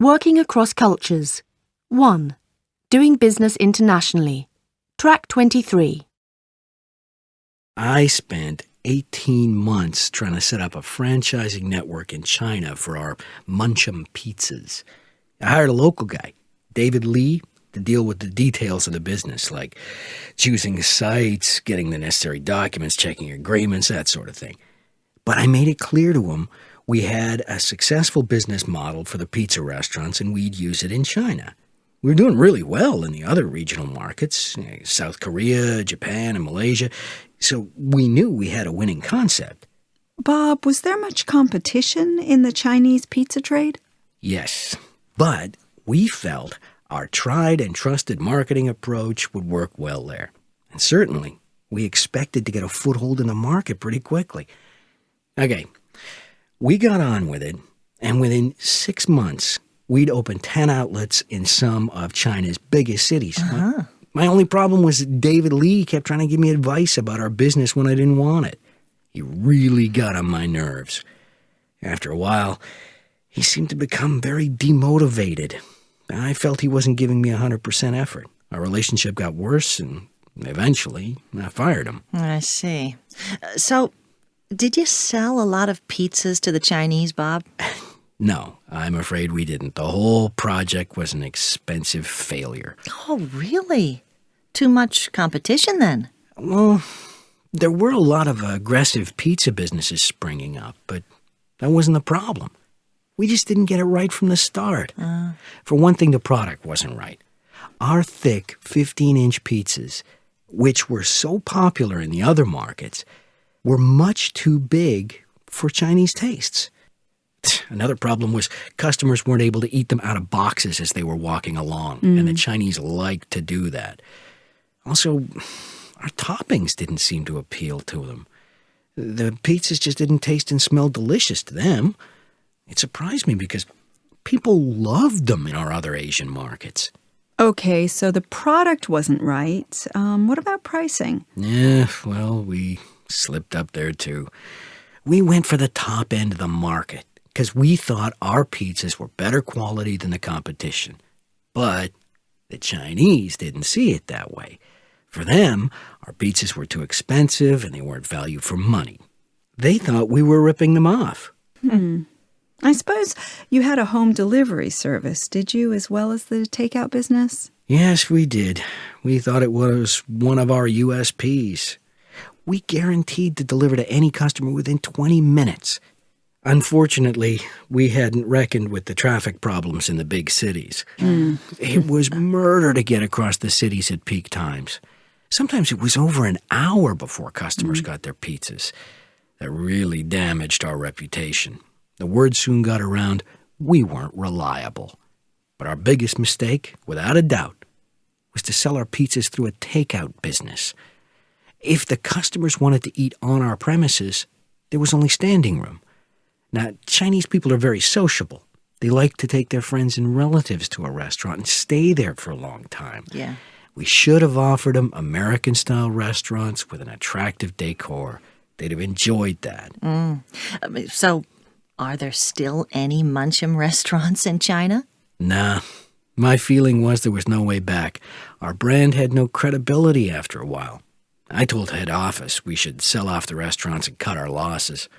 Working across cultures. 1. Doing business internationally. Track 23. I spent 18 months trying to set up a franchising network in China for our Munch'em pizzas. I hired a local guy, David Lee, to deal with the details of the business, like choosing sites, getting the necessary documents, checking agreements, that sort of thing. But I made it clear to him we had a successful business model for the pizza restaurants and we'd use it in China. We were doing really well in the other regional markets, South Korea, Japan, and Malaysia, so we knew we had a winning concept. Bob, was there much competition in the Chinese pizza trade? Yes, but we felt our tried and trusted marketing approach would work well there. And certainly, we expected to get a foothold in the market pretty quickly. Okay, we got on with it, and within 6 months, we'd opened 10 outlets in some of China's biggest cities. My only problem was that David Lee kept trying to give me advice about our business when I didn't want it. He really got on my nerves. After a while, he seemed to become very demotivated. I felt he wasn't giving me 100% effort. Our relationship got worse, and eventually, I fired him. I see. So, did you sell a lot of pizzas to the Chinese, Bob? No, I'm afraid we didn't. The whole project was an expensive failure. Oh, really? Too much competition, then? Well, there were a lot of aggressive pizza businesses springing up, but that wasn't the problem. We just didn't get it right from the start. For one thing, the product wasn't right. Our thick 15-inch pizzas, which were so popular in the other markets, were much too big for Chinese tastes. Another problem was customers weren't able to eat them out of boxes as they were walking along, and the Chinese liked to do that. Also, our toppings didn't seem to appeal to them. The pizzas just didn't taste and smell delicious to them. It surprised me because people loved them in our other Asian markets. Okay, so the product wasn't right. What about pricing? Yeah, well, we slipped up there too. We went for the top end of the market because we thought our pizzas were better quality than the competition. But the Chinese didn't see it that way. For them, our pizzas were too expensive and they weren't value for money. They thought we were ripping them off. I suppose you had a home delivery service, did you, as well as the takeout business? Yes, we did. We thought it was one of our USPs. We guaranteed to deliver to any customer within 20 minutes. Unfortunately, we hadn't reckoned with the traffic problems in the big cities. It was murder to get across the cities at peak times. Sometimes it was over an hour before customers got their pizzas. That really damaged our reputation. The word soon got around we weren't reliable. But our biggest mistake, without a doubt, was to sell our pizzas through a takeout business. If the customers wanted to eat on our premises, there was only standing room. Now, Chinese people are very sociable. They like to take their friends and relatives to a restaurant and stay there for a long time. Yeah. We should have offered them American-style restaurants with an attractive decor. They'd have enjoyed that. So, are there still any Munch'em restaurants in China? Nah. My feeling was there was no way back. Our brand had no credibility after a while. I told head office we should sell off the restaurants and cut our losses.